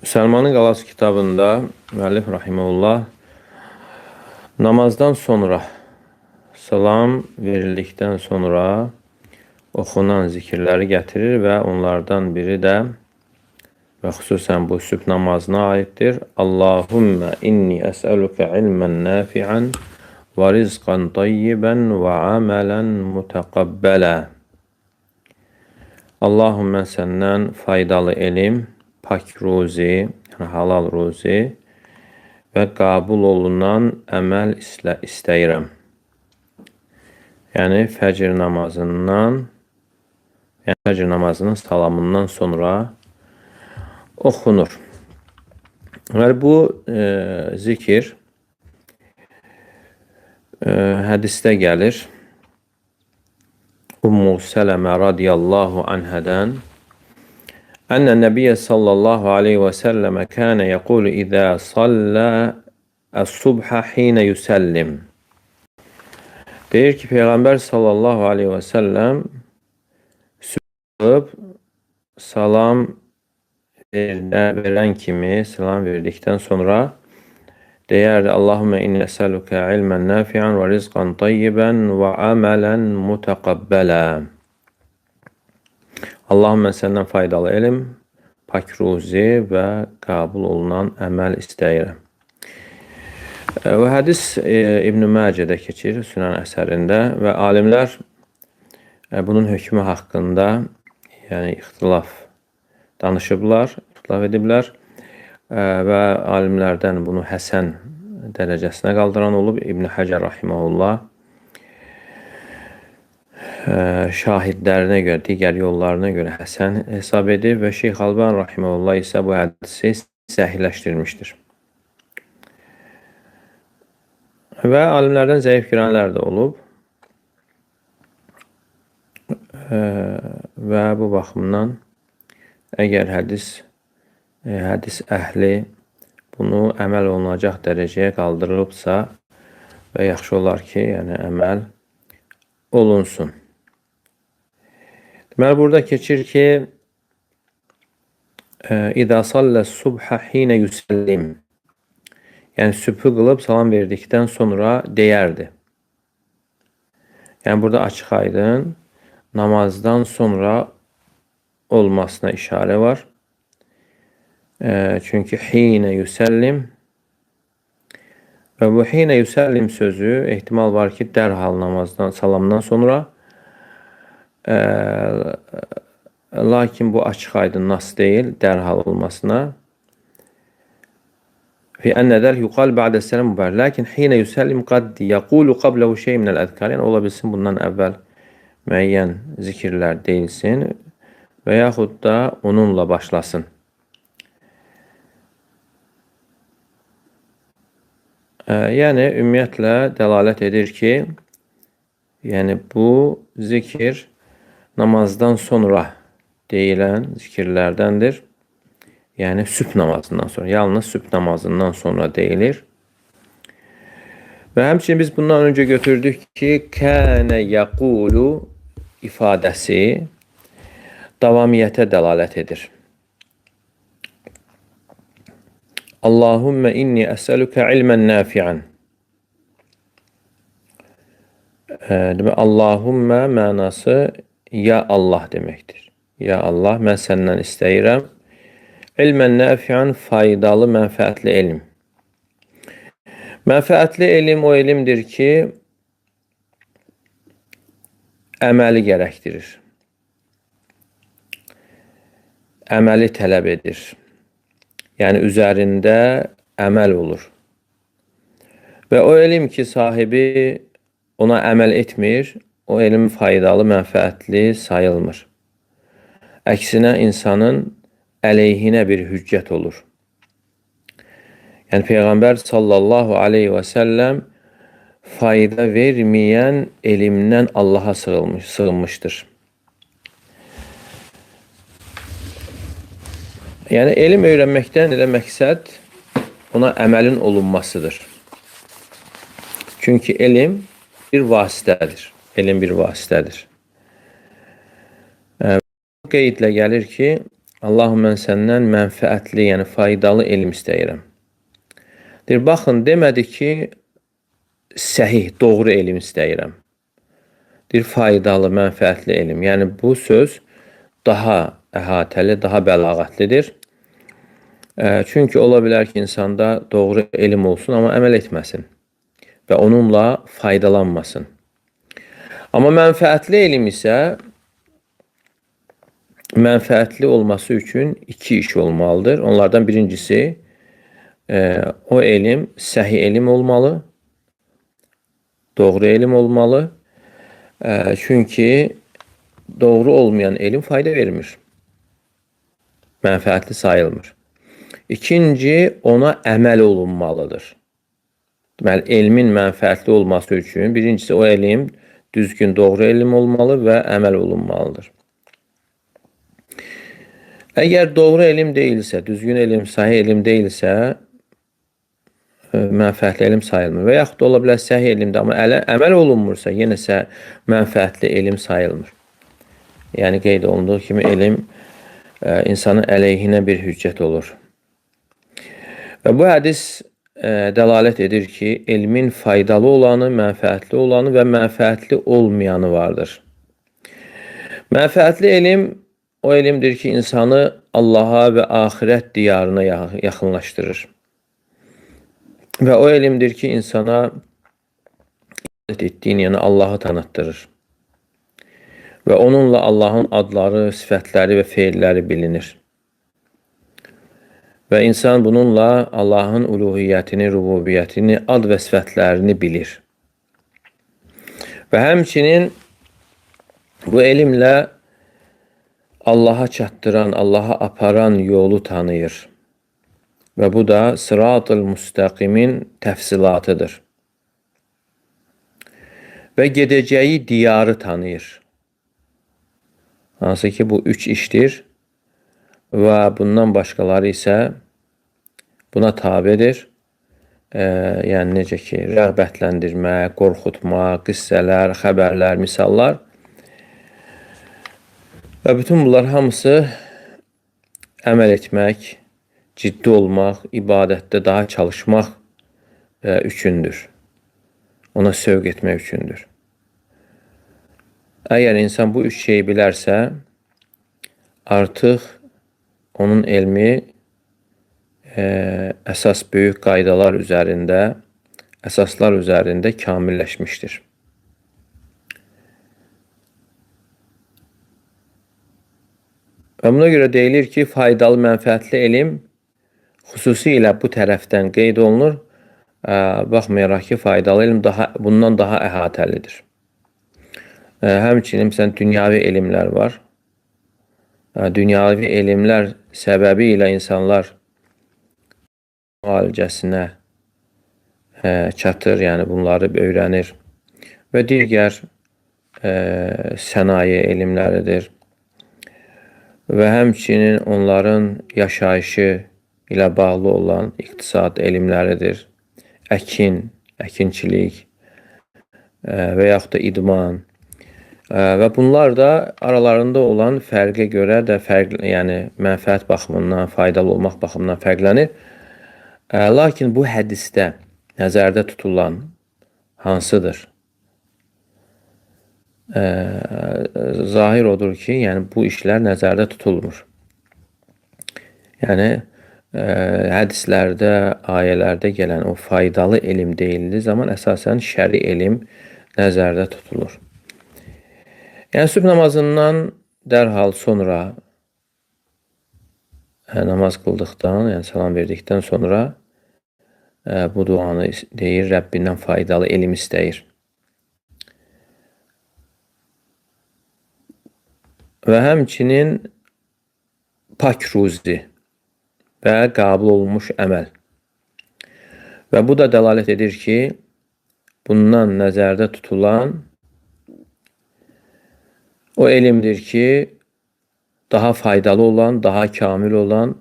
Səlmanın Qalası kitabında müəllif rahimehullah namazdan sonra salam verildikdən sonra oxunan zikirləri gətirir və onlardan biri də və xüsusən bu sübh namazına aiddir. Allahümmə inni əsəlükə ilmən nafi'an və rizqan tayyibən və amələn mutəqabbələ. Allahım, mən səndən faydalı elm, pak ruzi, yəni halal ruzi və qəbul olunan əməl istəyirəm. Yəni fəcr namazının salamından sonra oxunur. Və bu zikir hədisdə gəlir. Ummu Sələmə radiyallahu anhədən Ənə Nəbiyyə sallallahu aleyhi və səlləmə kənə yəqulu İzə sallə əs-subhə xinə yüsəllim. Deyir ki, Peyğəmbər sallallahu aleyhi və səlləm sübh salam verən kimi, salam verdikdən sonra deyərdi, Allahümmə inni əsəlükə ilmən nafi'an və rizqan tayyibən və əmələn mutəqabbələ. Allahım, mən səndən faydalı elm, pak ruzi və qəbul olunan əməl istəyirəm. Və hədis İbn-i Məcədə keçir, Sünan əsərində və alimlər bunun hökmü haqqında ixtilaf danışıblar, ixtilaf ediblər və alimlərdən bunu həsən dərəcəsinə qaldıran olub. İbn Həcər rahimehullah şahidlərinə görə, digər yollarına görə həsən hesab edib və Şeyx Əlbani rahimehullah isə bu hədisi səhihləşdirmişdir. Və alimlərdən zəif girənlər də olub və bu baxımdan əgər hədis əhli bunu əməl olunacaq dərəcəyə qaldırılıbsa və yaxşı olar ki, əməl olunsun. Deməli, burada keçir ki, İzə sallə subhə xinə yüsəllim. Yəni, sübhü qılıb salam verdikdən sonra deyərdi. Yəni, burada açıq aydın namazdan sonra olmasına işarə var. Çünki xinə yüsəllim və bu xinə yüsəllim sözü ehtimal var ki, dərhal namazdan, salamdan sonra lakin bu açıq aydın nas deyil, dərhal olmasına. Fi ənədəl yuqal bə'də sələm mübər. Lakin xinə yüsəllim qad yəqulu qabləhu şey minəl əzkar. Yəni, ola bilsin bundan əvvəl müəyyən zikirlər deyilsin və yaxud da onunla başlasın. Yəni, ümumiyyətlə dəlalət edir ki, yəni bu zikir namazdan sonra deyilən zikirlərdəndir. Yəni, sübh namazından sonra, yalnız sübh namazından sonra deyilir. Və həmçinin biz bundan öncə götürdük ki, kənə yəqulu ifadəsi davamiyyətə dəlalət edir. Allahümmə inni əsəlükə ilmən nafi'an. Allahümmə mənası ya Allah deməkdir. Ya Allah, mən səndən istəyirəm. İlmən nafi'an, faydalı, mənfəətli elm. Mənfəətli elm o elmdir ki, əməli gərəkdirir. Əməli tələb edir. Yəni, üzərində əməl olur. Və o elm ki, sahibi ona əməl etmir, o elm faydalı, mənfəətli sayılmır. Əksinə, insanın əleyhinə bir hüccət olur. Yəni, Peyğəmbər sallallahu aleyhi və səlləm fayda verməyən elmdən Allaha sığınmışdır. Yəni, elm öyrənməkdən elə məqsəd ona əməlin olunmasıdır. Çünki elm bir vasitədir. Elm bir vasitədir. Qeydlə gəlir ki, Allahım, mən səndən mənfəətli, yəni faydalı elm istəyirəm. Deyir, baxın, demədi ki, səhih, doğru elm istəyirəm. Deyir, faydalı, mənfəətli elm. Yəni, bu söz daha əhatəli, daha bəlağətlidir. Çünki ola bilər ki, insanda doğru elm olsun, amma əməl etməsin və onunla faydalanmasın. Amma mənfəətli elm isə mənfəətli olması üçün iki iş olmalıdır. Onlardan birincisi, o elm səhih elm olmalı, doğru elm olmalı. Çünki doğru olmayan elm fayda vermir, mənfəətli sayılmır. İkinci, ona əməl olunmalıdır. Deməli, elmin mənfəətli olması üçün birincisi o elm düzgün, doğru elm olmalı və əməl olunmalıdır. Əgər doğru elm deyilsə, düzgün elm, sahih elm deyilsə, mənfəətli elm sayılmır. Və yaxud da ola bilər səhih elmdə, amma əməl olunmursa, yenə isə mənfəətli elm sayılmır. Yəni, qeyd olunduğu kimi elm insanın əleyhinə bir hüccət olur. Və bu hədis dəlalət edir ki, elmin faydalı olanı, mənfəətli olanı və mənfəətli olmayanı vardır. Mənfəətli elm o elmdir ki, insanı Allaha və axirət diyarına yaxınlaşdırır. Və o elmdir ki, insana ibadət etdiyini, yəni Allahı tanıtdırır. Və onunla Allahın adları, sifətləri və feilləri bilinir. Və insan bununla Allahın uluhiyyətini, rububiyyətini, ad və sifətlərini bilir. Və həmçinin bu elmlə Allaha çatdıran, Allaha aparan yolu tanıyır. Və bu da Sırat-ı Müstaqimin təfsilatıdır. Və gedəcəyi diyarı tanıyır. Hansı ki, bu üç işdir və bundan başqaları isə buna tabedir. Yəni, necə ki, rəğbətləndirmə, qorxutma, qissələr, xəbərlər, misallar. Və bütün bunlar hamısı əməl etmək, ciddi olmaq, ibadətdə daha çalışmaq üçündür. Ona sövq etmək üçündür. Əgər insan bu üç şeyi bilərsə, artıq onun elmi əsas böyük qaydalar üzərində, əsaslar üzərində kamilləşmişdir. Və buna görə deyilir ki, faydalı, mənfəətli elm xüsusilə bu tərəfdən qeyd olunur. Baxmayaraq ki, faydalı elm bundan daha əhatəlidir. Həmçinin dünyavi elmlər var. Dünyavi elmlər səbəbi ilə insanlar müalicəsinə çatır, yəni bunları öyrənir. Və digər sənaye elmləridir. Və həmçinin onların yaşayışı ilə bağlı olan iqtisad elmləridir. Əkinçilik və yaxud da idman. Və bunlar da aralarında olan fərqə görə də yəni mənfəət baxımından, faydalı olmaq baxımından fərqlənir. Lakin bu hədisdə nəzərdə tutulan hansıdır? Zahir odur ki, yəni bu işlər nəzərdə tutulmur. Yəni, hədislərdə, ayələrdə gələn o faydalı elm deyildiyi zaman əsasən şəri elm nəzərdə tutulur. Yəni, sübh namazından dərhal sonra namaz qıldıqdan, yəni salam verdikdən sonra bu duanı deyir, Rəbbindən faydalı elm istəyir. Və həmçinin pak ruzi və qəbul olunmuş əməl. Və bu da dəlalət edir ki, bundan nəzərdə tutulan o elmdir ki, daha faydalı olan, daha kamil olan,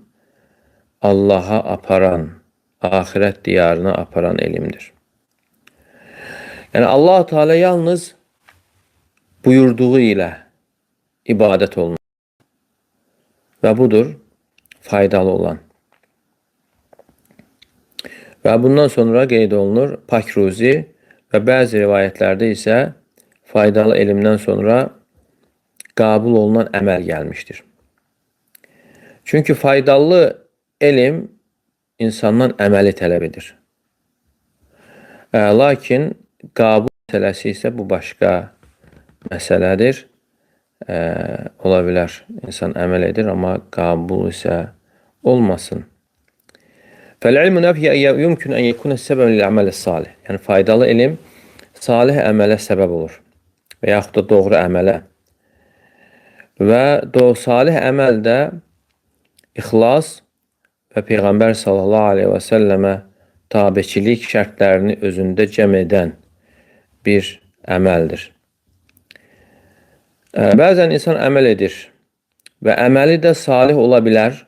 Allaha aparan, axirət diyarına aparan elmdir. Yəni, Allah-u Teala yalnız buyurduğu ilə ibadət olunur. və budur faydalı olan. Və bundan sonra qeyd olunur Pakruzi və bəzi rivayətlərdə isə faydalı elmdən sonra qəbul olunan əməl gəlmişdir. Çünki faydalı elm insandan əməli tələb edir. Lakin qəbul məsələsi isə bu başqa məsələdir. Ola bilər, insan əməl edir, amma qəbul isə olmasın. Fəl-ilmu nəfi yumkin ən yekuna səbəb lil-əməl salih. Yəni faydalı elm salih əmələ səbəb olur və yaxud da doğru əmələ. Və salih əməl də ixlas və Peyğəmbər sallallahu aleyhi və səlləmə tabeçilik şərtlərini özündə cəm edən bir əməldir. Bəzən insan əməl edir və əməli də salih ola bilər,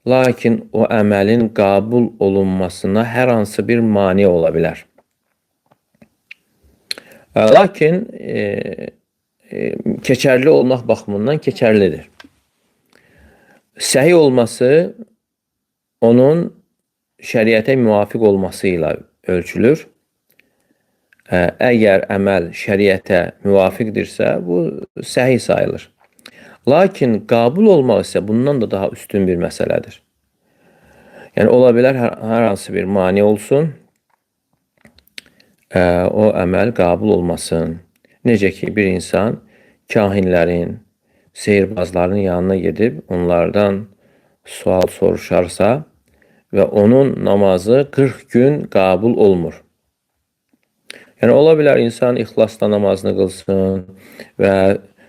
lakin o əməlin qəbul olunmasına hər hansı bir mane ola bilər. Lakin keçərli olmaq baxımından keçərlidir. Səhih olması onun şəriətə müvafiq olması ilə ölçülür. Əgər əməl şəriətə müvafiqdirsə, bu səhih sayılır. Lakin qəbul olmaq isə bundan da daha üstün bir məsələdir. Yəni, ola bilər hər hansı bir mane olsun, o əməl qəbul olmasın. Necə ki, bir insan kahinlərin, sehirbazların yanına gedib, onlardan sual soruşarsa və onun namazı 40 gün qəbul olmur. Yəni, ola bilər insan ixlasla namazını qılsın və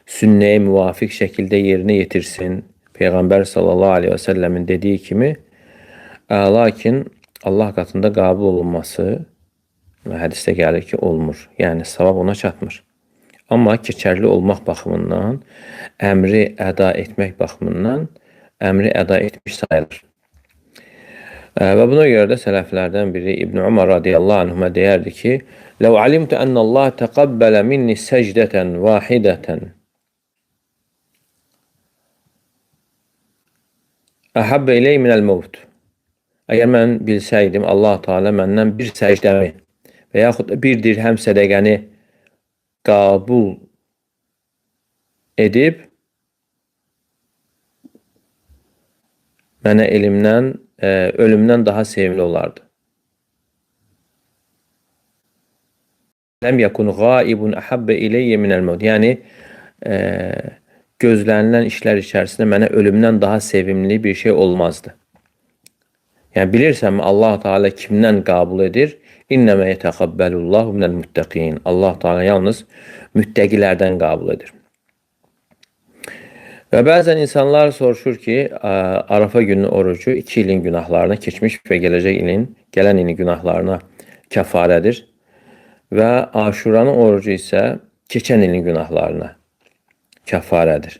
sünnəyə müvafiq şəkildə yerinə yetirsin. Peyğəmbər sallallahu aleyhi və səlləmin dediyi kimi, lakin Allah qatında qəbul olunması və hədisdə gəlir ki, olmur. Yəni, savab ona çatmır. Amma keçərli olmaq baxımından, əmri əda etmək baxımından, əmri əda etmiş sayılır. Və buna görə də sələflərdən biri İbn Umar radiyallahu anhuma deyərdi ki, "Ləv alimtu ennallah təqabbələ minni səcdətən vahidətən əhabbə iley minəl mevt." Əgər mən bilsəydim, Allah Teala məndən bir səcdəmi və yaxud bir dirhəm sədəqəni qəbul edib, mənə ölümdən daha sevimli olardı. Ləm yakun ghaibun ahabba ileyye minel maut. Yəni gözlənilən işlər içərisində mənə ölümdən daha sevimli bir şey olmazdı. Yəni bilirsənmi Allah Teala kimdən qəbul edir? İnnəmə yetəqabbəlullahu minəl muttəqin. Allah Teala yalnız müttəqilərdən qəbul edir. Və bəzən insanlar soruşur ki, Arafa günü orucu 2 ilin günahlarına, keçmiş və gələn ilin günahlarına kəfarədir. Və Aşuranın orucu isə keçən ilin günahlarına kəfarədir.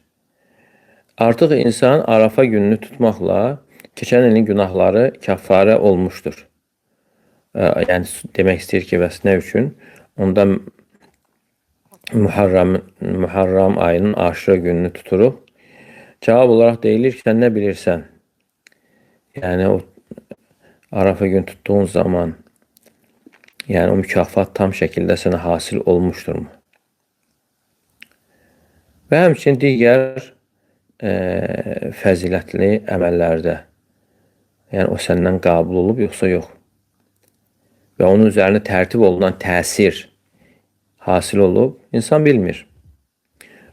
Artıq insan Arafa gününü tutmaqla keçən ilin günahları kəfarə olmuşdur. Yəni demək istəyir ki, bəs nə üçün? Onda Muharram ayının Aşura gününü tuturuq. Cavab olaraq deyilir ki, sən nə bilirsən? Yəni o Arafa günü tutduğun zaman, yəni o mükafat tam şəkildə sənə hasil olmuşdurmu? Və həmçinin digər fəzilətli əməllərdə, yəni o səndən qəbul olub, yoxsa yox? Və onun üzərində tərtib olunan təsir hasil olub, insan bilmir.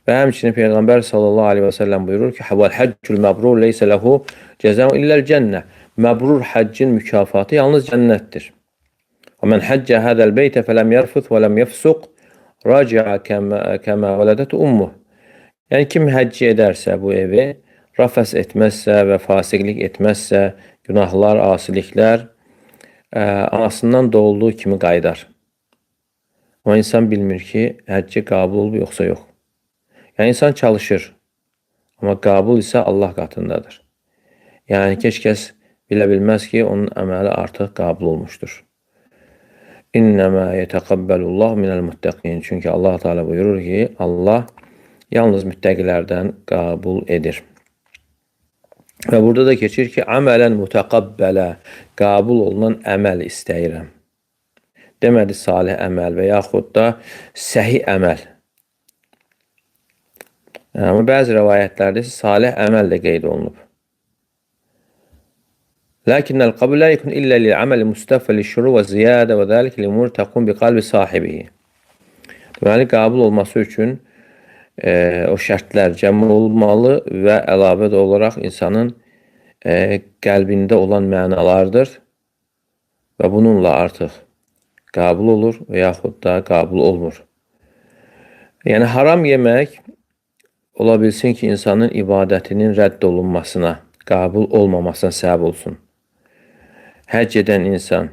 Və həmçinin Peyğəmbər sallallahu aleyhi və səlləm buyurur ki, "Vəl-həccül məbrur leysə ləhu cəzəun illəl-cənnə." Məbrur həccin mükafatı yalnız cənnətdir. "Və mən həccə hədəl beytə fələm yərfut və ləm yəfsuq raci'a kəmə vələdət ummuh." Yəni kim həcc edərsə bu evi, rəfəs etməzsə və fasiqlik etməzsə, günahlar, asiliklər anasından doğulduğu kimi qaydar. Amma insan bilmir ki, həcci qəbul olub yoxsa yox. Yəni insan çalışır, amma qəbul isə Allah qatındadır. Yəni heç kəs bilə bilməz ki, onun əməli artıq qəbul olmuşdur. İnnəmə yetəqabbəlullahu minəl muttəqin. Çünki Allah Teala buyurur ki, Allah yalnız müttəqilərdən qəbul edir. Və burada da keçir ki, əmələn mütəqabbələ, qəbul olunan əməl istəyirəm. Demədi salih əməl və yaxud da səhi əməl. Amma bəzi rəvayətlərdə salih əməl də qeyd olunub. Lakinnəl qəbul la yekun illə lil-əməl mustəfə li-şuru və ziyadə və zəlik li-umur təqum bi-qalbi sahibihi. Deməli, qəbul olması üçün o şərtlər cəm olmalı və əlavə olaraq insanın qəlbində olan mənalardır və bununla artıq qəbul olur və yaxud da qəbul olmur. Yəni, haram yemək ola bilsin ki, insanın ibadətinin rədd olunmasına, qəbul olmamasına səbəb olsun. Həcc edən insan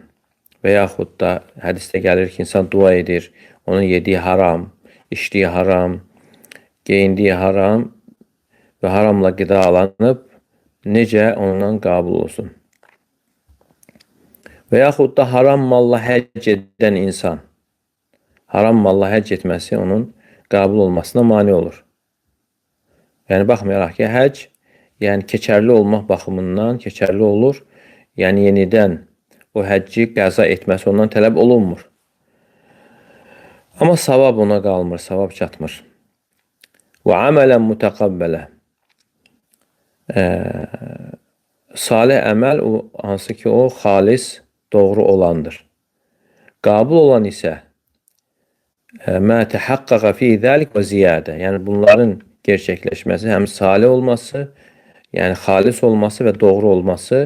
və yaxud da hədisdə gəlir ki, insan dua edir, onun yediyi haram, içdiyi haram, geyindiyi haram və haramla qidalanıb, necə ondan qəbul olsun. Və yaxud da haram malla həcc edən insan, haram malla həcc etməsi onun qəbul olmasına mane olur. Yəni, baxmayaraq ki, həcc, yəni keçərli olmaq baxımından keçərli olur. Yəni, yenidən o həcci qəza etməsi ondan tələb olunmur. Amma savab ona qalmır, savab çatmır. Və əmələn mütəqabbələ. Salih əməl, hansı ki, o xalis, doğru olandır. Qəbul olan isə mə təhaqqaqa fi zəlik və ziyadə. Yəni, bunların gerçəkləşməsi, həm salih olması, yəni xalis olması və doğru olması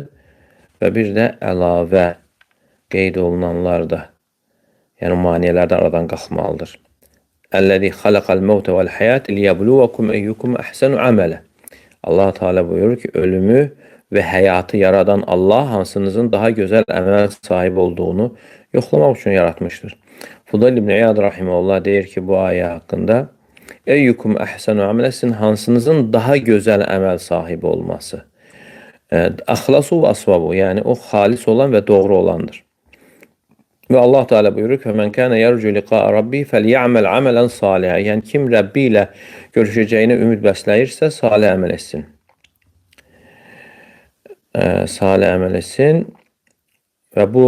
və bir də əlavə qeyd olunanlar da, yəni maniyələrdən aradan qalxmalıdır. Əlləzi xalaqal mevtə vəl həyat liyəbluvakum eyyukum əhsənu əmələ. Allah Teala buyurur ki, ölümü və həyatı yaradan Allah hansınızın daha gözəl əməl sahibi olduğunu yoxlamaq üçün yaratmışdır. Fudayl ibn İyad rahimehullah deyir ki, bu ayə haqqında eyyukum əhsənu əmələ, sizin hansınızın daha gözəl əməl sahibi olması. Əxlasu və asvabu, yəni o xalis olan və doğru olandır. Və Allah Teala buyurur ki, "Mən kana yarju liqa'a rabbi fely'amal amalan salihan." Yəni kim Rəbbi ilə görüşəcəyinə ümid bəsləyirsə, salih əməl etsin. Salih əməl etsin və bu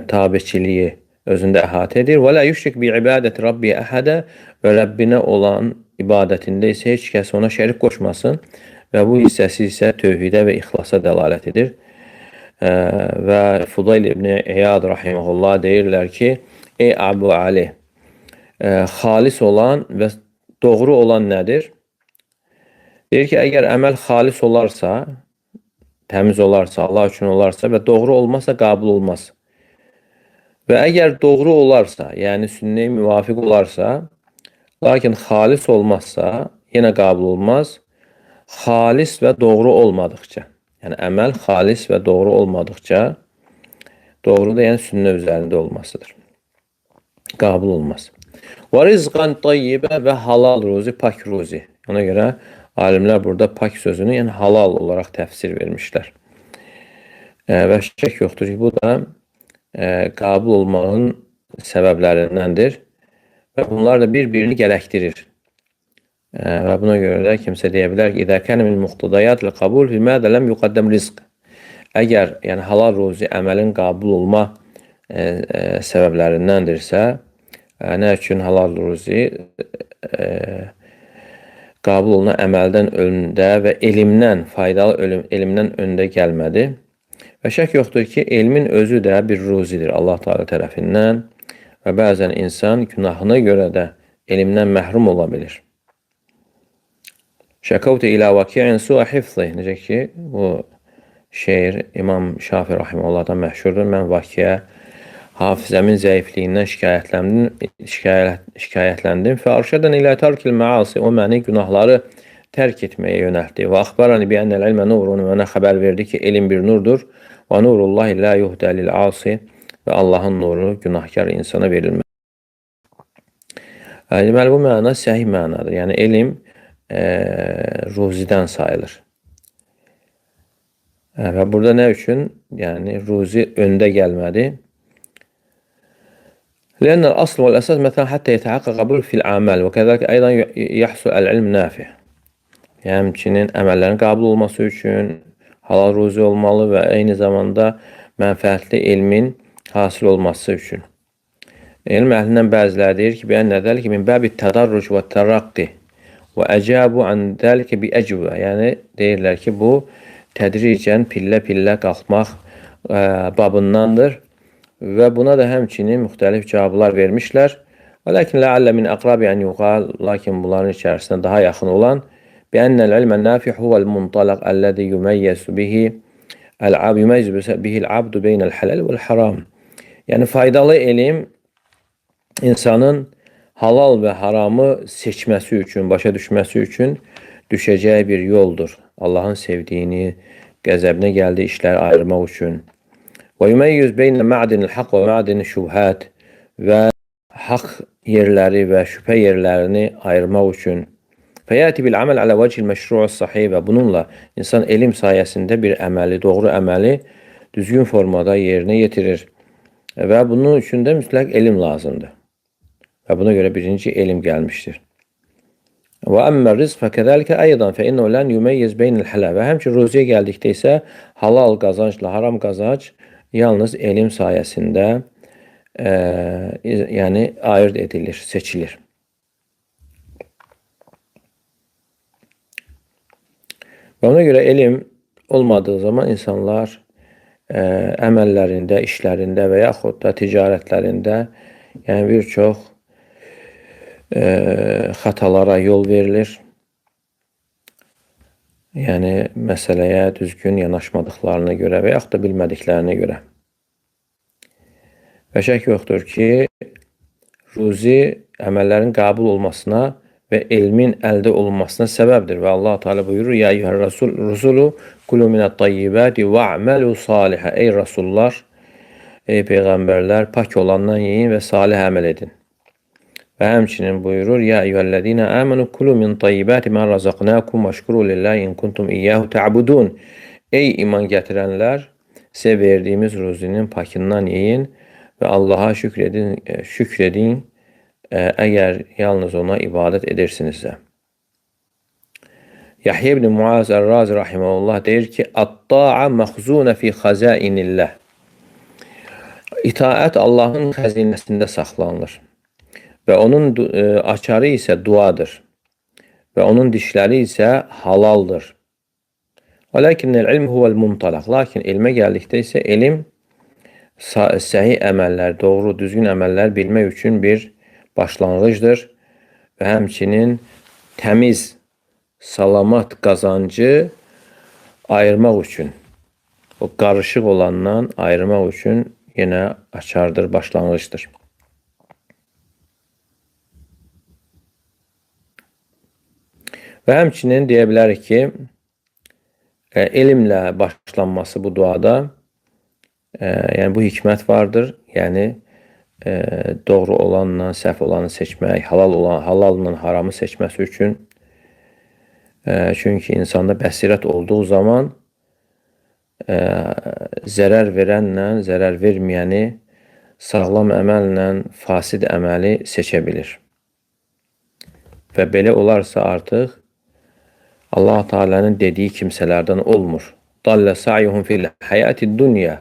tabiçiliyi özündə əhatə edir. "Və la yushrik bi ibadati rabbi ahada." Və Rəbbinə olan ibadətində isə heç kəs ona şərik qoşmasın və bu hissəsi isə tövhidə və ixlasa dəlalət edir. Və Fudayl ibn İyad rahimehullah deyirlər ki, ey Əbu Ali, xalis olan və doğru olan nədir? Deyir ki, əgər əməl xalis olarsa, təmiz olarsa, Allah üçün olarsa və doğru olmazsa qəbul olmaz. Və əgər doğru olarsa, yəni sünnəyə müvafiq olarsa, lakin xalis olmazsa, yenə qəbul olmaz. Xalis və doğru olmadıqca, yəni əməl xalis və doğru olmadıqca, doğru da yəni sünnə üzərində olmasıdır. Qəbul olmaz. Və rizqan tayyibə və halal ruzi, pak ruzi. Ona görə alimlər burada pak sözünü yəni halal olaraq təfsir vermişlər. Və şək yoxdur ki, bu da qəbul olmağın səbəblərindəndir və bunlar da bir-birini gərəkdirir. Və buna görə də kimsə deyə bilər ki, "İzə kənə min muqtadayat l-qəbul fimədə ləm yuqaddəm rizq." Əgər yəni halal ruzi əməlin qəbul olma səbəblərindəndirsə, nə üçün halal ruzi qəbul olunan əməldən öndə və elmdən, faydalı elmdən öndə gəlmədi. Və şək yoxdur ki, elmin özü də bir ruzidir Allah Teala tərəfindən və bəzən insan günahına görə də elmdən məhrum ola bilir. Şəkavtu ilə vakiyin su'a hifzi. Necə ki, bu şeir İmam Şafi rahimehullahdan məşhurdur. Mən vakiyə hafizəmin zəifliyindən şikayətləndim. Fərşədən ilə tərkil məasi. O məni günahları tərk etməyə yönəltdi. Və axbarani bi ennəl ilmə nurun. Mənə xəbər verdi ki, elm bir nurdur. Və nurullahi la yuhdə lil-asi. Və Allahın nuru günahkar insana verilməz. Deməli, bu məna səhih mənadır. Yəni, elm ruzidən sayılır. Və burada nə üçün? Yəni, ruzi öndə gəlmədi. لأن الأصل والأساس مثلا حتى يتحقق قبول في الأعمال وكذلك أيضا يحصل العلم نافع. həmçinin əməllərin qəbul olması üçün halal ruzi olmalı və eyni zamanda mənfəətli elmin hasil olması üçün. Elm əhlindən bəziləri deyir ki, bəyən nədəl ki, min bəbi tədarruc və tərəqqi və əcabu ən dəlikə bi əcvə. Yəni, deyirlər ki, bu tədricən pillə-pillə qalxmaq babındandır və buna da həmçinin müxtəlif cavablar vermişlər. Lakin ləallə min əqrabi ən yuqal, lakin bunların içərisində daha yaxın olan bi'annəl ilmən nafi huvəl muntalaq əlləzi yüməyyəzu bihi əl-abdu beynəl hələl vəl-haram. Yəni, faydalı elm insanın halal və haramı seçməsi üçün, başa düşməsi üçün düşəcəyi bir yoldur. Allahın sevdiyini, qəzəbinə gəldiyi işləri ayırmaq üçün. Və yüməyyiz beynə ma'dinil haqq və ma'dinil şübhət və haqq yerləri və şübhə yerlərini ayırmaq üçün. Fəyəti bil əməl alə vəcil məşru'u sahih və bununla insan elm sayəsində bir əməli, doğru əməli düzgün formada yerinə yetirir. Və bunun üçün də mütləq elm lazımdır. Və buna görə birinci elm gəlmişdir. Və əmmə rizq fəkədəlikə aydan fə innə lən yüməyyiz beynil hələ və həmçin ruziyə gəldikdə isə halal qazancla haram qazanc yalnız elm sayəsində yəni ayırt edilir, seçilir. Və ona görə elm olmadığı zaman insanlar əməllərində, işlərində və yaxud da ticarətlərində yəni bir çox xətalara yol verilir. Yəni, məsələyə düzgün yanaşmadıqlarına görə və yaxud da bilmədiklərinə görə. Və şək yoxdur ki, ruzi əməllərin qəbul olmasına və elmin əldə olunmasına səbəbdir. Və Allah Teala buyurur, ya eyyuhər rusulu kulu minət tayyibəti və əməlu salihə. Ey rasullar, ey peyğəmbərlər, pak olandan yiyin və salih əməl edin. Və həmçinin buyurur, ya eyyuhəl-ləzīnə əmənu kulu min tayyibəti mən razaqnakum və şükuru lillahi in kuntum iyyəhu tə'budun. Ey iman gətirənlər, sizə verdiyimiz ruzinin pakından yeyin və Allaha şükr edin əgər yalnız ona ibadət edirsinizsə. Yahya ibn Muaz Ər-Razi rahimehullah deyir ki, "At-ta'a məxzunə fi xəzainillah." İtaət Allahın xəzinəsində saxlanılır və onun açarı isə duadır və onun dişləri isə halaldır. Lakinnəl ilm huvəl mumtalaq. Lakin elmə gəldikdə isə elm səhih əməllər, doğru, düzgün əməllər bilmək üçün bir başlanğıcdır və həmçinin təmiz, salamat qazancı ayırmaq üçün, o qarışıq olandan ayırmaq üçün yenə açardır, başlanğıcdır. Və həmçinin deyə bilərik ki, elmlə başlanması bu duada, yəni bu hikmət vardır. Yəni, doğru olanla səhv olanı seçmək, halalla haramı seçməsi üçün. Çünki insanda bəsirət olduğu zaman zərər verənlə zərər verməyəni, sağlam əməllə fasid əməli seçə bilir. Və belə olarsa artıq Allah Teala'nın dediyi kimsələrdən olmur. Dallə sa'yuhum fil həyatid dunya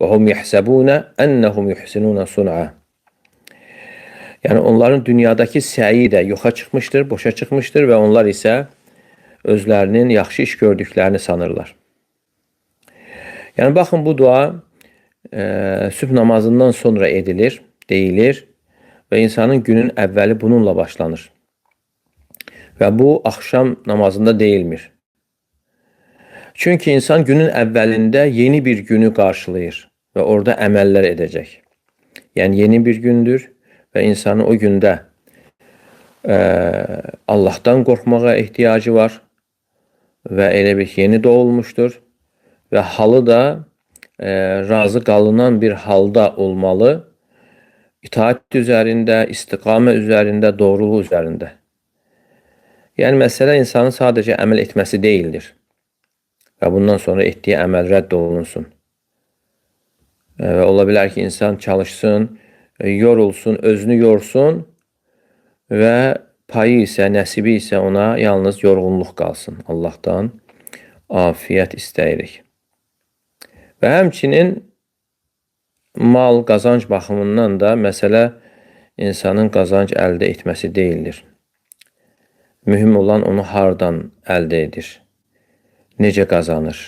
və hum yəhsəbunə ennəhum yuhsinunə sun'a. Yəni, onların dünyadakı səyi də yoxa çıxmışdır, boşa çıxmışdır və onlar isə özlərinin yaxşı iş gördüklərini sanırlar. Yəni, baxın, bu dua sübh namazından sonra edilir, deyilir və insanın günün əvvəli bununla başlanır. Və bu, axşam namazında deyilmir. Çünki insan günün əvvəlində yeni bir günü qarşılayır və orada əməllər edəcək. Yəni, yeni bir gündür və insanın o gündə Allahdan qorxmağa ehtiyacı var və elə bir yeni doğulmuşdur və halı da razı qalınan bir halda olmalı, itaat üzərində, istiqamə üzərində, doğruluq üzərində. Yəni, məsələ insanın sadəcə əməl etməsi deyildir və bundan sonra etdiyi əməl rədd olunsun. Və ola bilər ki, insan çalışsın, yorulsun, özünü yorsun və payı isə, nəsibi isə ona yalnız yorğunluq qalsın. Allahdan afiyət istəyirik. Və həmçinin mal, qazanc baxımından da məsələ insanın qazanc əldə etməsi deyildir. Mühüm olan onu hardan əldə edir, necə qazanır.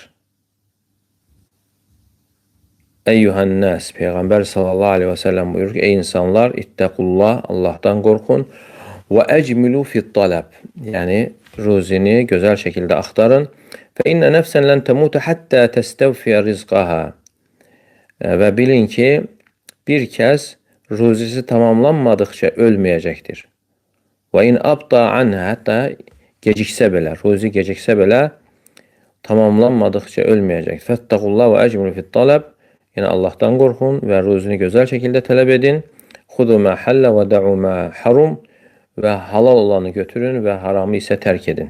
Eyyuhən-nəs, Peyğəmbər sallallahu aleyhi və səlləm buyurur ki, ey insanlar, ittəqullah, Allahdan qorxun və əcmilu fit-tələb, yəni ruzini gözəl şəkildə axtarın. Fə innə nəfsən lən təmutə həttə təstəvfiyə rizqaha. Və bilin ki, bir kəs ruzisi tamamlanmadıqca ölməyəcəkdir. Və in abda anhə, hətta geciksə belə, ruzi geciksə belə tamamlanmadıqca ölməyəcək. Fəttəqullah və əcmilu fit-tələb, yəni Allahdan qorxun və ruzini gözəl şəkildə tələb edin. Xudu mə həllə və də'u mə harum, və halal olanı götürün və haramı isə tərk edin.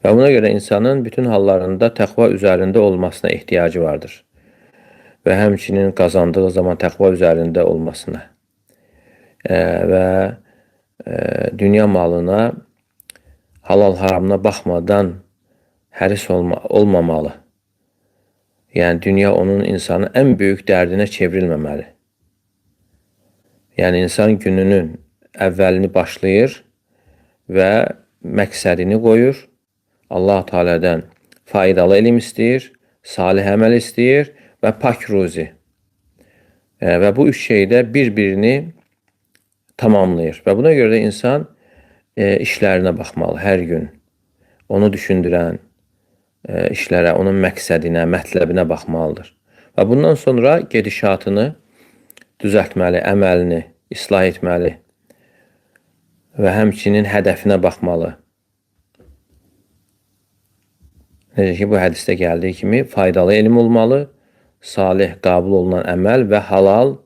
Və buna görə insanın bütün hallarında təqva üzərində olmasına ehtiyacı vardır. Və həmçinin qazandığı zaman təqva üzərində olmasına və dünya malına, halal haramına baxmadan həris olmamalı. Yəni dünya onun insanın ən böyük dərdinə çevrilməməli. Yəni insan gününün əvvəlini başlayır və məqsədini qoyur. Allah Teala'dan faydalı elm istəyir, salih əməl istəyir və pak ruzi. Və bu üç şeydə bir-birini tamamlayır. Və buna görə də insan işlərinə baxmalı hər gün. Onu düşündürən işlərə, onun məqsədinə, mətləbinə baxmalıdır. Və bundan sonra gedişatını düzəltməli, əməlini islah etməli və həmçinin hədəfinə baxmalı. Necə ki, bu hədisdə gəldiyi kimi faydalı elm olmalı, salih, qabul olunan əməl və halal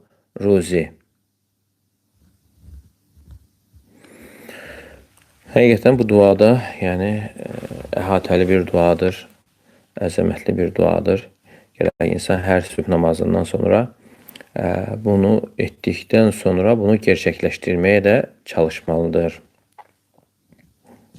ruzi. Həqiqətən bu duada, yəni əhatəli bir duadır, əzəmətli bir duadır. Gərək insan hər sübh namazından sonra bunu etdikdən sonra bunu gerçəkləşdirməyə də çalışmalıdır.